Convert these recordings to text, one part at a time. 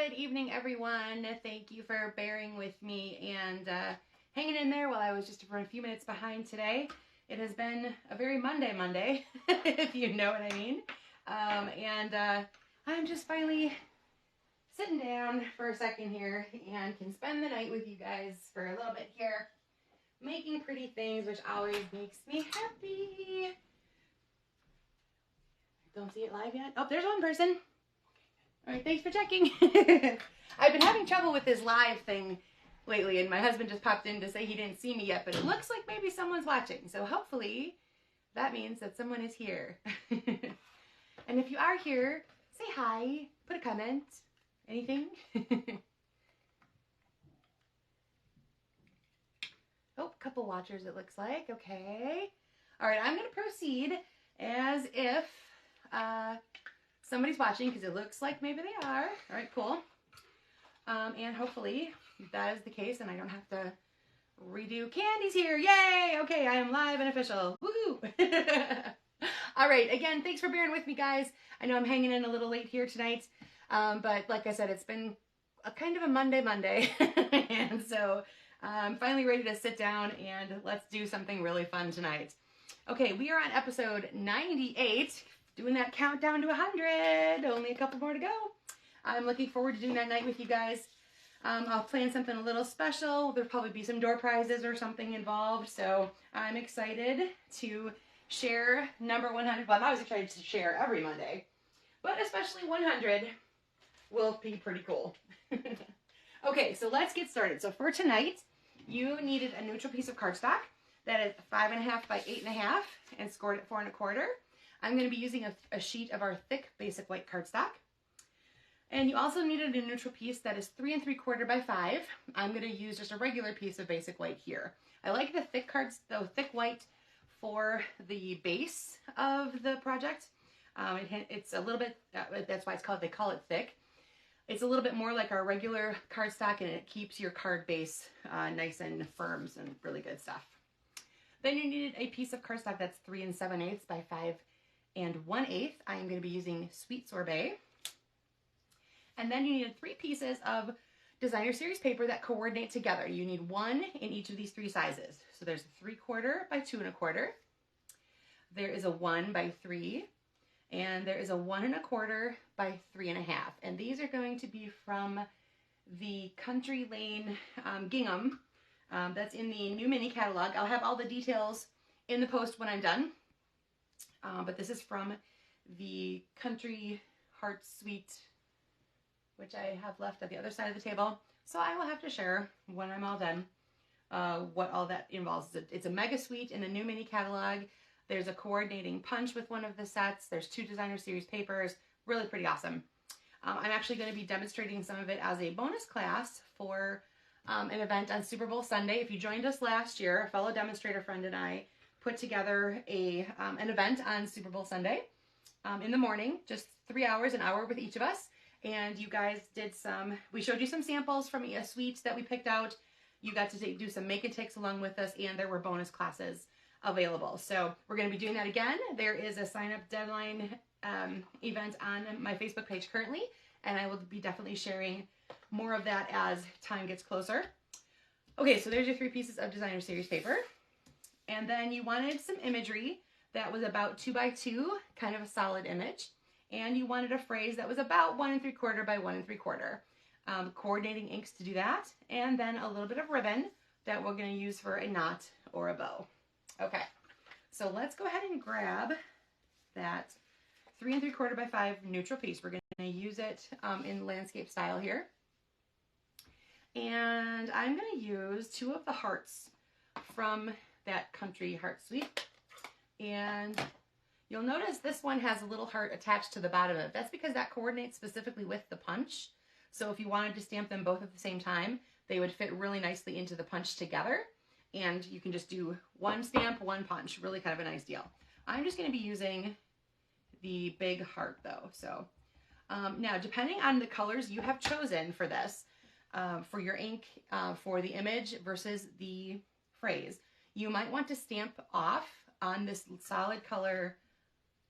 Good evening, everyone. Thank you for bearing with me and hanging in there while I was just for a few minutes behind today. It has been a very Monday, if you know what I mean. I'm just finally sitting down for a second here and can spend the night with you guys for a little bit here, making pretty things, which always makes me happy. Don't see it live yet? Oh, there's one person. All right, thanks for checking. I've been having trouble with this live thing lately, and my husband just popped in to say he didn't see me yet, but it looks like maybe someone's watching. So hopefully that means that someone is here. And if you are here, say hi, put a comment, anything. Oh, a couple watchers it looks like. Okay. All right, I'm going to proceed as if somebody's watching, because it looks like maybe they are. All right, cool. And hopefully that is the case and I don't have to redo. Candy's here. Yay! Okay, I am live and official. Woohoo! All right, again, thanks for bearing with me, guys. I know I'm hanging in a little late here tonight, but like I said, it's been a kind of a Monday. And so I'm finally ready to sit down and let's do something really fun tonight. Okay, we are on episode 98. Doing that countdown to 100. Only a couple more to go. I'm looking forward to doing that night with you guys. I'll plan something a little special. There'll probably be some door prizes or something involved. So I'm excited to share number 100. Well, I'm always excited to share every Monday, but especially 100 will be pretty cool. Okay, so let's get started. So for tonight, you needed a neutral piece of cardstock that is 5.5 by 8.5 and scored at 4.25. I'm going to be using a sheet of our thick basic white cardstock. And you also needed a neutral piece that is 3 3/4 by 5. I'm going to use just a regular piece of basic white here. I like the thick white for the base of the project. It's a little bit, that's why they call it thick. It's a little bit more like our regular cardstock, and it keeps your card base nice and firm and really good stuff. Then you needed a piece of cardstock that's 3 7/8 by 5 1/8. I am going to be using Sweet Sorbet. And then you needed 3 pieces of designer series paper that coordinate together. You need 1 in each of these 3 sizes. So there's a 3/4 by 2 1/4. There is a 1 by 3. And there is a 1 1/4 by 3 1/2. And these are going to be from the Country Lane gingham. That's in the new mini catalog. I'll have all the details in the post when I'm done. But this is from the Country Heart Sweet, which I have left at the other side of the table. So I will have to share when I'm all done what all that involves. It's a mega sweet in the new mini catalog. There's a coordinating punch with one of the sets. There's 2 designer series papers. Really pretty awesome. I'm actually going to be demonstrating some of it as a bonus class for an event on Super Bowl Sunday. If you joined us last year, a fellow demonstrator friend and I put together an event on Super Bowl Sunday in the morning, just 3 hours, an hour with each of us. And you guys we showed you some samples from a suite that we picked out. You got to do some make and takes along with us, and there were bonus classes available. So we're going to be doing that again. There is a sign up deadline event on my Facebook page currently, and I will be definitely sharing more of that as time gets closer. Okay, so there's your 3 pieces of designer series paper. And then you wanted some imagery that was about 2 by 2, kind of a solid image. And you wanted a phrase that was about 1 3/4 by 1 3/4. Coordinating inks to do that. And then a little bit of ribbon that we're going to use for a knot or a bow. Okay, so let's go ahead and grab that 3 3/4 by 5 neutral piece. We're going to use it in landscape style here. And I'm going to use 2 of the hearts from that Country Heart Sweet. And you'll notice this one has a little heart attached to the bottom of it. That's because that coordinates specifically with the punch. So if you wanted to stamp them both at the same time, they would fit really nicely into the punch together. And you can just do 1 stamp, 1 punch. Really kind of a nice deal. I'm just going to be using the big heart though. So now, depending on the colors you have chosen for this, for your ink, for the image versus the phrase, you might want to stamp off on this solid color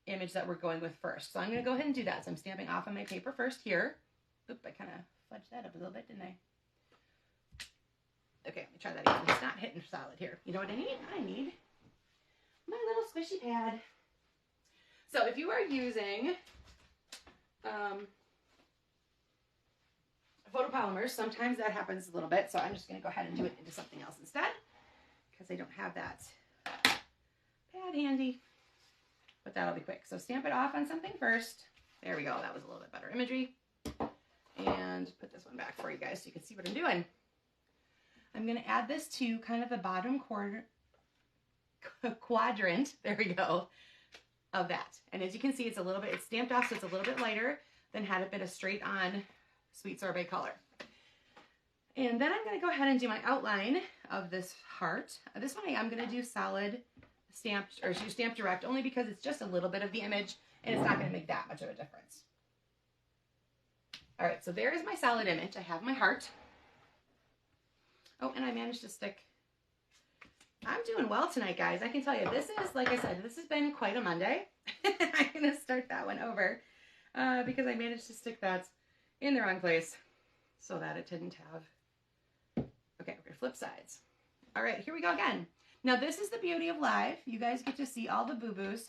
image that we're going with first. So I'm going to go ahead and do that. So I'm stamping off on my paper first here. Oop, I kind of fudged that up a little bit, didn't I? Okay, let me try that again. It's not hitting solid here. You know what I need? I need my little squishy pad. So if you are using photopolymers, sometimes that happens a little bit. So I'm just going to go ahead and do it into something else instead because I don't have that pad handy. But that'll be quick. So stamp it off on something first. There we go. That was a little bit better imagery. And put this one back for you guys so you can see what I'm doing. I'm going to add this to kind of the bottom quadrant, there we go, of that. And as you can see, it's a little bit, it's stamped off, so it's a little bit lighter than had it been a straight on Sweet Sorbet color. And then I'm going to go ahead and do my outline of this heart. This one I'm going to do solid stamped, or stamp direct, only because it's just a little bit of the image and it's not going to make that much of a difference. All right, so there is my solid image. I have my heart. Oh, and I managed to stick. I'm doing well tonight, guys. I can tell you, this is, like I said, this has been quite a Monday. I'm going to start that one over because I managed to stick that in the wrong place so that it didn't have. Okay, we're going to flip sides. All right, here we go again. Now, this is the beauty of live. You guys get to see all the boo-boos,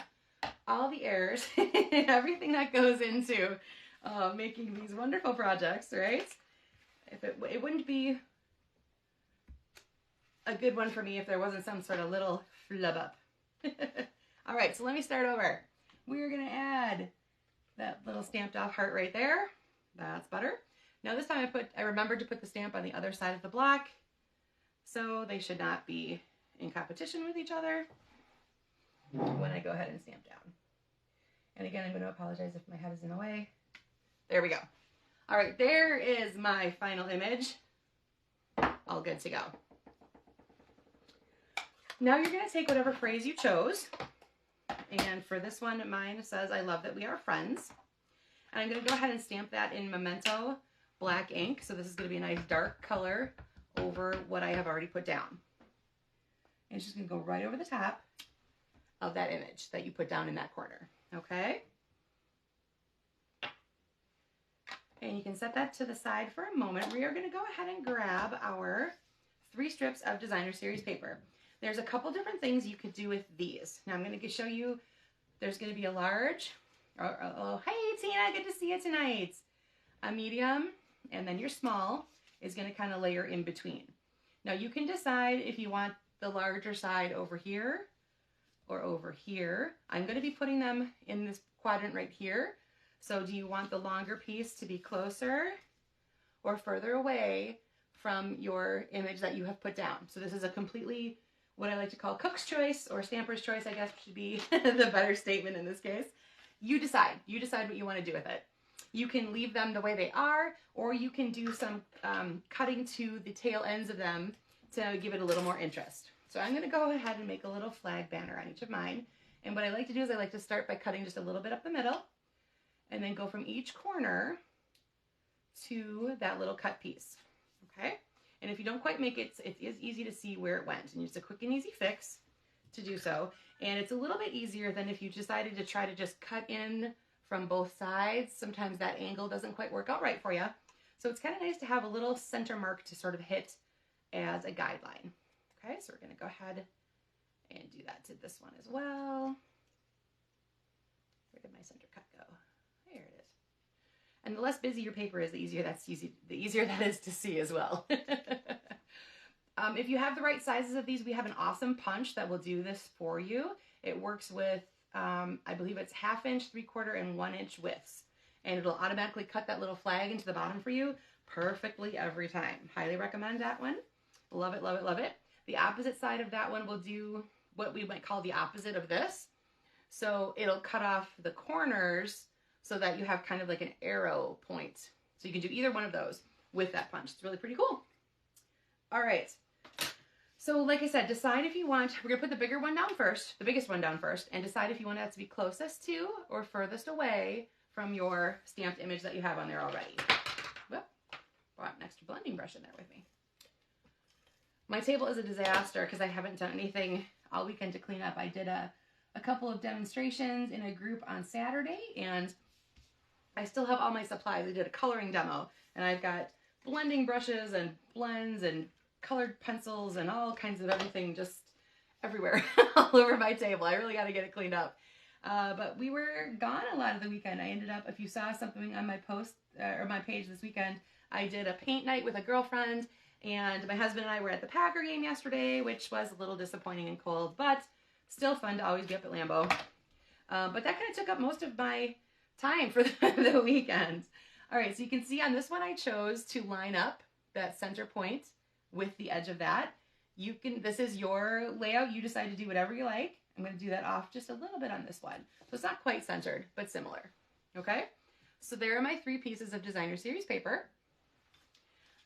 all the errors, everything that goes into making these wonderful projects, right? If it wouldn't be a good one for me if there wasn't some sort of little flub up. All right, so let me start over. We're gonna add that little stamped off heart right there. That's better. Now this time I remembered to put the stamp on the other side of the block, so they should not be in competition with each other when I go ahead and stamp down. And again, I'm going to apologize if my head is in the way. There we go. All right, there is my final image. All good to go. Now you're going to take whatever phrase you chose. And for this one, mine says, "I love that we are friends." And I'm going to go ahead and stamp that in Memento black ink. So this is going to be a nice dark color over what I have already put down. And it's just going to go right over the top of that image that you put down in that corner. Okay? And you can set that to the side for a moment. We are going to go ahead and grab our 3 strips of designer series paper. There's a couple different things you could do with these. Now I'm going to show you, there's going to be a large, oh, hey Tina, good to see you tonight. A medium, and then your small is going to kind of layer in between. Now you can decide if you want the larger side over here or over here. I'm going to be putting them in this quadrant right here. So do you want the longer piece to be closer or further away from your image that you have put down? So this is a completely, what I like to call cook's choice, or stamper's choice, I guess should be the better statement in this case. You decide. You decide what you want to do with it. You can leave them the way they are, or you can do some cutting to the tail ends of them to give it a little more interest. So I'm going to go ahead and make a little flag banner on each of mine. And what I like to do is I like to start by cutting just a little bit up the middle and then go from each corner to that little cut piece. Okay? And if you don't quite make it, it is easy to see where it went. And it's a quick and easy fix to do so. And it's a little bit easier than if you decided to try to just cut in from both sides. Sometimes that angle doesn't quite work out right for you. So it's kind of nice to have a little center mark to sort of hit as a guideline. Okay, so we're going to go ahead and do that to this one as well. Where did my center cut go? There it is. And the less busy your paper is, the easier that is to see as well. If you have the right sizes of these, we have an awesome punch that will do this for you. It works with, I believe it's 1/2 inch, 3/4, and 1 inch widths. And it'll automatically cut that little flag into the bottom for you perfectly every time. Highly recommend that one. Love it, love it, love it. The opposite side of that one will do what we might call the opposite of this. So it'll cut off the corners so that you have kind of like an arrow point. So you can do either one of those with that punch. It's really pretty cool. All right. So like I said, decide if you want, we're going to put the bigger one down first, the biggest one down first, and decide if you want that to be closest to or furthest away from your stamped image that you have on there already. Well, brought an extra blending brush in there with me. My table is a disaster because I haven't done anything all weekend to clean up. I did a couple of demonstrations in a group on Saturday, and I still have all my supplies. I did a coloring demo, and I've got blending brushes and blends and colored pencils and all kinds of everything just everywhere all over my table. I really got to get it cleaned up. But we were gone a lot of the weekend. I ended up, if you saw something on my post or my page this weekend, I did a paint night with a girlfriend, and my husband and I were at the Packer game yesterday, which was a little disappointing and cold, but still fun to always be up at Lambeau. But that kind of took up most of my time for the weekend. All right, so you can see on this one I chose to line up that center point with the edge of that. This is your layout. You decide to do whatever you like. I'm going to do that off just a little bit on this one. So it's not quite centered, but similar. Okay? So there are my 3 pieces of designer series paper.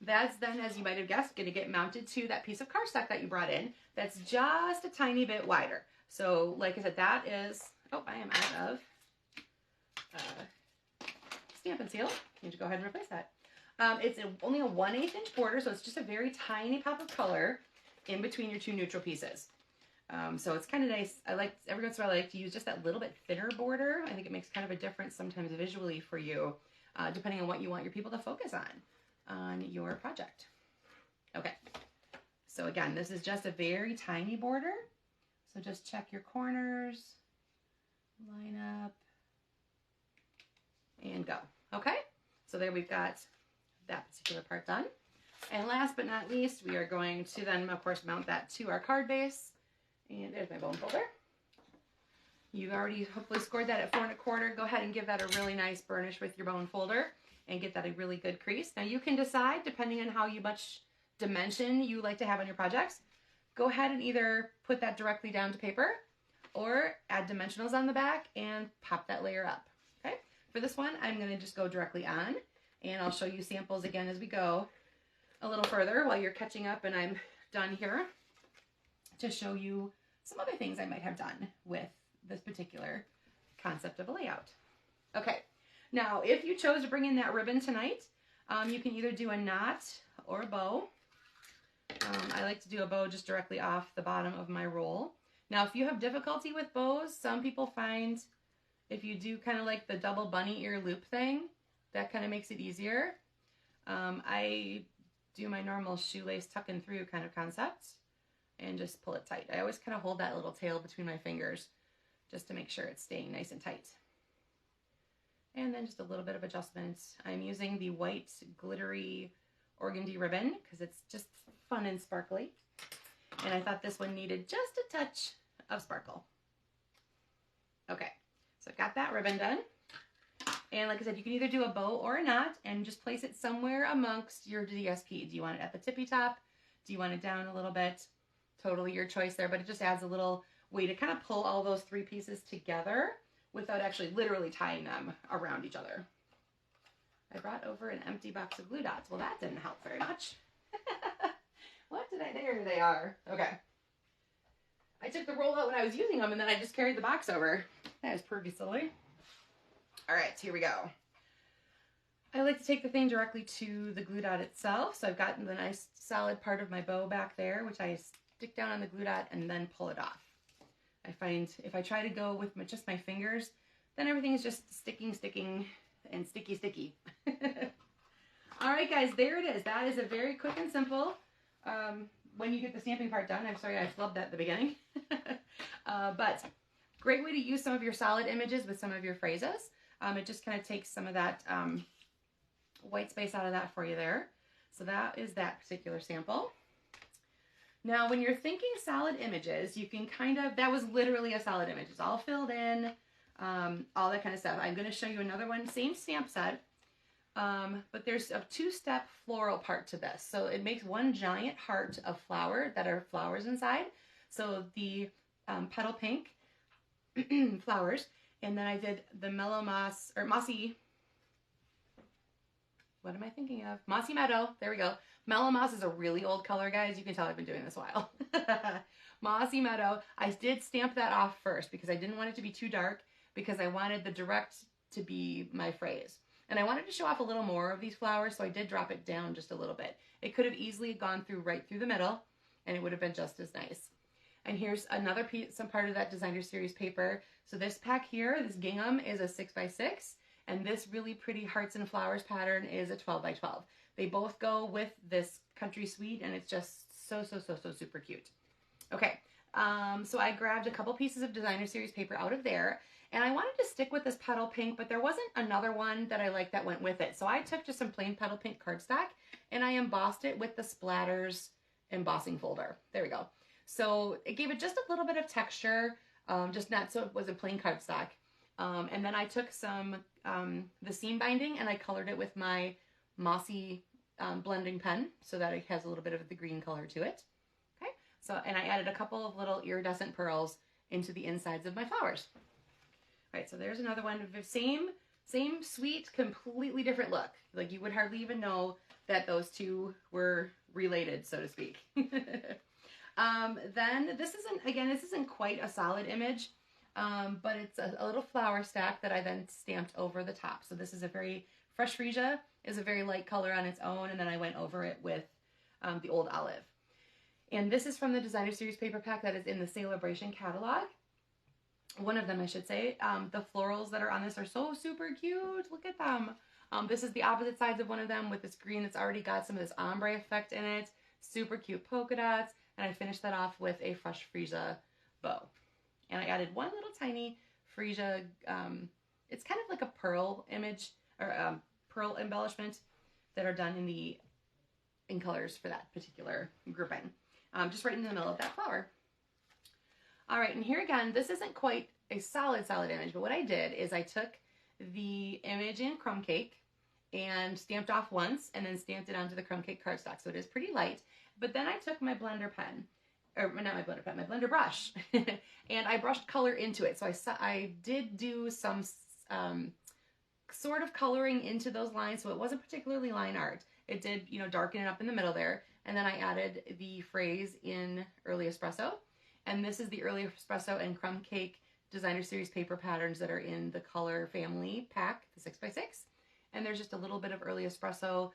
That's then, as you might have guessed, going to get mounted to that piece of cardstock that you brought in. That's just a tiny bit wider. So like I said, that is, oh, I am out of Stampin' Seal. Need to go ahead and replace that. It's only a 1/8 inch border, so it's just a very tiny pop of color in between your 2 neutral pieces. So it's kind of nice. Every once in a while I like to use just that little bit thinner border. I think it makes kind of a difference sometimes visually for you, depending on what you want your people to focus on your project. Okay, so again, this is just a very tiny border. So just check your corners, line up, and go. Okay, so there we've got that particular part done. And last but not least, we are going to then, of course, mount that to our card base. And there's my bone folder. You've already hopefully scored that at 4 1/4. Go ahead and give that a really nice burnish with your bone folder and get that a really good crease. Now you can decide, depending on how much dimension you like to have on your projects, go ahead and either put that directly down to paper or add dimensionals on the back and pop that layer up. Okay. For this one, I'm going to just go directly on, and I'll show you samples again as we go a little further while you're catching up and I'm done here to show you some other things I might have done with this particular concept of a layout. Okay, now if you chose to bring in that ribbon tonight, you can either do a knot or a bow. I like to do a bow just directly off the bottom of my roll. Now if you have difficulty with bows, some people find if you do kind of like the double bunny ear loop thing, that kind of makes it easier. I do my normal shoelace tuck and through kind of concept and just pull it tight. I always kind of hold that little tail between my fingers just to make sure it's staying nice and tight. And then just a little bit of adjustment. I'm using the white glittery organdy ribbon because it's just fun and sparkly. And I thought this one needed just a touch of sparkle. Okay, so I've got that ribbon done. And like I said, you can either do a bow or a knot and just place it somewhere amongst your DSP. Do you want it at the tippy top? Do you want it down a little bit? Totally your choice there, but it just adds a little way to kind of pull all those 3 pieces together without actually literally tying them around each other. I brought over an empty box of glue dots. Well, that didn't help very much. There they are. Okay. I took the roll out when I was using them and then I just carried the box over. That is pretty silly. All right, here we go. I like to take the thing directly to the glue dot itself. So I've gotten the nice solid part of my bow back there, which I stick down on the glue dot and then pull it off. I find if I try to go with just my fingers, then everything is just sticking, and sticky. All right, guys, there it is. That is a very quick and simple, when you get the stamping part done. I'm sorry I flubbed that at the beginning. But great way to use some of your solid images with some of your phrases. It just kind of takes some of that white space out of that for you there. So that is that particular sample. Now, when you're thinking solid images, you can kind of, that was literally a solid image. It's all filled in, all that kind of stuff. I'm going to show you another one, same stamp set, but there's a 2-step floral part to this. So it makes one giant heart of flower that are flowers inside. So the petal pink flowers, and then I did the mellow moss, or mossy, what am I thinking of? Mossy Meadow, there we go. Mellow Moss is a really old color, guys. You can tell I've been doing this a while. Mossy Meadow. I did stamp that off first because I didn't want it to be too dark because I wanted the direct to be my phrase. And I wanted to show off a little more of these flowers, so I did drop it down just a little bit. It could have easily gone through right through the middle, and it would have been just as nice. And here's another piece, some part of that designer series paper. So this pack here, this gingham, is a 6x6, And this really pretty hearts and flowers pattern is a 12 by 12. They both go with this country suite, and it's just so super cute. Okay, so I grabbed a couple pieces of designer series paper out of there, and I wanted to stick with this petal pink, but there wasn't another one that I liked that went with it. So I took just some plain petal pink cardstock, and I embossed it with the Splatters embossing folder. There we go. So it gave it just a little bit of texture, just not so it was a plain cardstock. And then I took some, the seam binding, and I colored it with my Mossy blending pen so that it has a little bit of the green color to it. Okay, so, and I added a couple of little iridescent pearls into the insides of my flowers. All right, so there's another one. Same sweet, completely different look. Like you would hardly even know that those two were related, so to speak. Then this isn't quite a solid image, but it's a little flower stack that I then stamped over the top. So this is a very fresh freesia, is a very light color on its own, and then I went over it with the old olive. And this is from the designer series paper pack that is in the sale-a-bration catalog. One of them, I should say. The florals that are on this are so super cute. Look at them. This is the opposite sides of one of them with this green that's already got some of this ombre effect in it. Super cute polka dots. And I finished that off with a fresh freesia bow. And I added one little tiny freesia. It's kind of like a pearl image or pearl embellishment that are done in colors for that particular grouping. Just right in the middle of that flower. All right, and here again, this isn't quite a solid image, but what I did is I took the image in crumb cake and stamped off once and then stamped it onto the crumb cake cardstock. So it is pretty light, but then I took my blender pen, or not my blender pen, my blender brush, and I brushed color into it. So I did do some sort of coloring into those lines, so it wasn't particularly line art. It did, you know, darken it up in the middle there, and then I added the phrase in Early Espresso. And this is the Early Espresso and Crumb Cake Designer Series paper patterns that are in the color family pack, the 6x6. And there's just a little bit of Early Espresso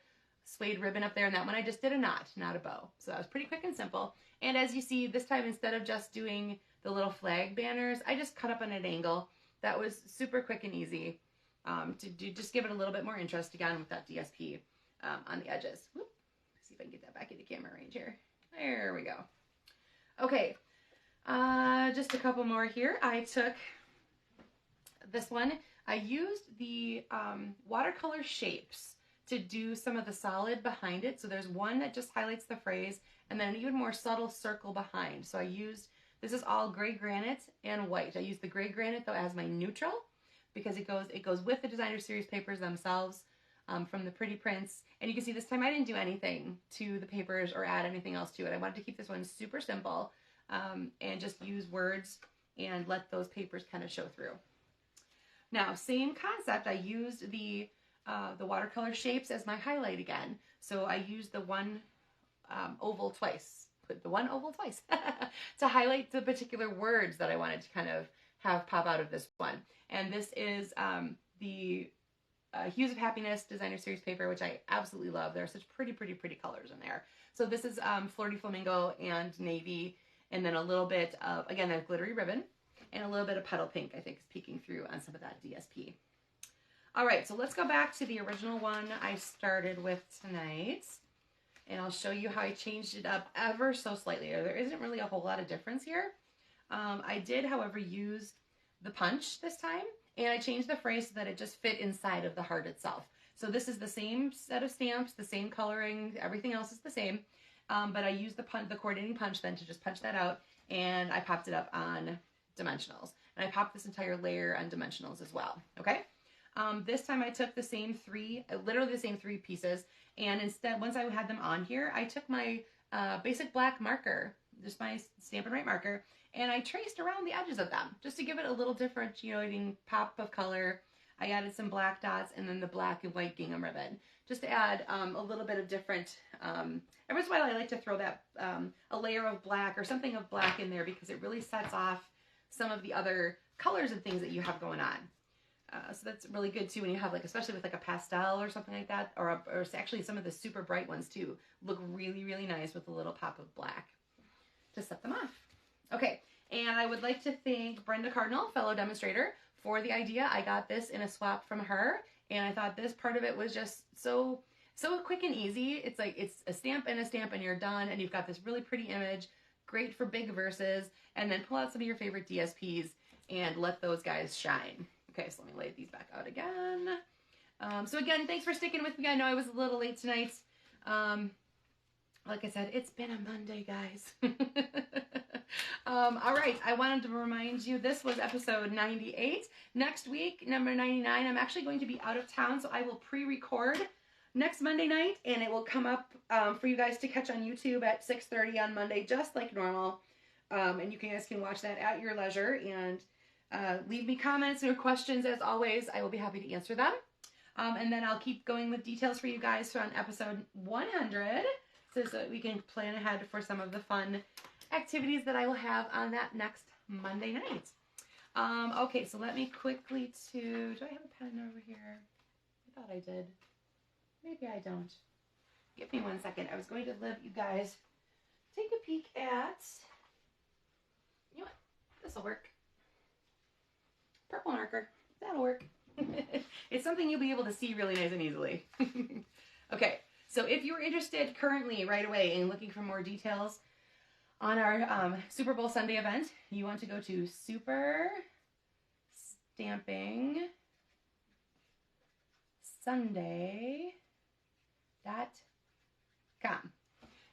suede ribbon up there, and that one I just did a knot, not a bow. So that was pretty quick and simple. And as you see, this time instead of just doing the little flag banners, I just cut up on an angle. That was super quick and easy to just give it a little bit more interest again with that DSP on the edges. Whoop. See if I can get that back into camera range here. There we go. Okay. Just a couple more here. I took this one. I used the watercolor shapes to do some of the solid behind it. So there's one that just highlights the phrase and then an even more subtle circle behind. So I used, this is all gray granite and white. I used the gray granite though as my neutral because it goes with the designer series papers themselves from the pretty prints. And you can see this time I didn't do anything to the papers or add anything else to it. I wanted to keep this one super simple. And just use words and let those papers kind of show through. Now, same concept. I used the watercolor shapes as my highlight again. So I used the one oval twice. Put the one oval twice to highlight the particular words that I wanted to kind of have pop out of this one. And this is the Hues of Happiness designer series paper, which I absolutely love. There are such pretty colors in there. So this is Flirty Flamingo and Navy. And then a little bit of, again, that glittery ribbon, and a little bit of petal pink, I think, is peeking through on some of that DSP. All right, so let's go back to the original one I started with tonight, and I'll show you how I changed it up ever so slightly. There isn't really a whole lot of difference here. I did, however, use the punch this time, and I changed the phrase so that it just fit inside of the heart itself. So this is the same set of stamps, the same coloring, everything else is the same. But I used the coordinating punch then to just punch that out, and I popped it up on dimensionals. And I popped this entire layer on dimensionals as well, okay? This time I took the same three, literally the same three pieces, and instead, once I had them on here, I took my basic black marker, just my Stampin' Write marker, and I traced around the edges of them, just to give it a little differentiating pop of color. I added some black dots and then the black and white gingham ribbon, just to add a little bit of different, every once in a while I like to throw that, a layer of black or something of black in there because it really sets off some of the other colors and things that you have going on. So that's really good too when you have like, especially with like a pastel or something like that, or actually some of the super bright ones too, look really nice with a little pop of black to set them off. Okay, and I would like to thank Brenda Cardinal, fellow demonstrator, for the idea. I got this in a swap from her, and I thought this part of it was just so quick and easy. It's like it's a stamp and you're done, and you've got this really pretty image, great for big verses, and then pull out some of your favorite DSPs and let those guys shine. Okay, so let me lay these back out again. So again, thanks for sticking with me. I know I was a little late tonight. Like I said, it's been a Monday, guys. All right, I wanted to remind you, this was episode 98. Next week, number 99, I'm actually going to be out of town, so I will pre-record next Monday night, and it will come up for you guys to catch on YouTube at 6:30 on Monday, just like normal. And you guys can watch that at your leisure, and leave me comments or questions. As always, I will be happy to answer them. And then I'll keep going with details for you guys on episode 100, so that we can plan ahead for some of the fun activities that I will have on that next Monday night. Okay, so let me quickly do I have a pen over here? I thought I did. Maybe I don't. Give me 1 second. I was going to let you guys take a peek at, you know what, this'll work. Purple marker, that'll work. It's something you'll be able to see really nice and easily. Okay, so if you're interested currently right away in looking for more details on our Super Bowl Sunday event, you want to go to superstampingsunday.com.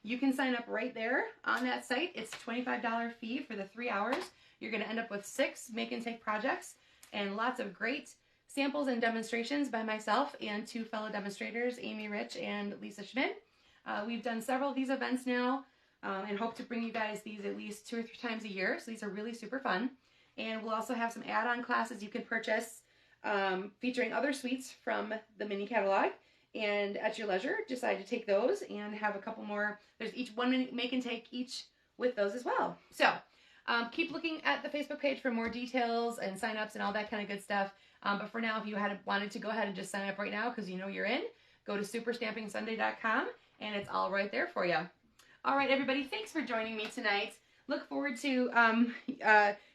You can sign up right there on that site. It's a $25 fee for the 3 hours. You're going to end up with 6 make and take projects and lots of great samples and demonstrations by myself and 2 fellow demonstrators, Amy Rich and Lisa Schmidt. We've done several of these events now and hope to bring you guys these at least 2 or 3 times a year. So these are really super fun. And we'll also have some add-on classes you can purchase featuring other suites from the mini catalog. And at your leisure, decide to take those and have a couple more. There's each 1 minute make and take each with those as well. So keep looking at the Facebook page for more details and sign-ups and all that kind of good stuff. But for now, if you wanted to go ahead and just sign up right now because you know you're in, go to superstampingsunday.com and it's all right there for you. All right, everybody, thanks for joining me tonight. Look forward to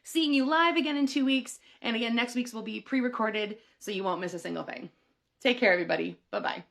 seeing you live again in 2 weeks. And again, next week's will be pre-recorded so you won't miss a single thing. Take care, everybody. Bye-bye.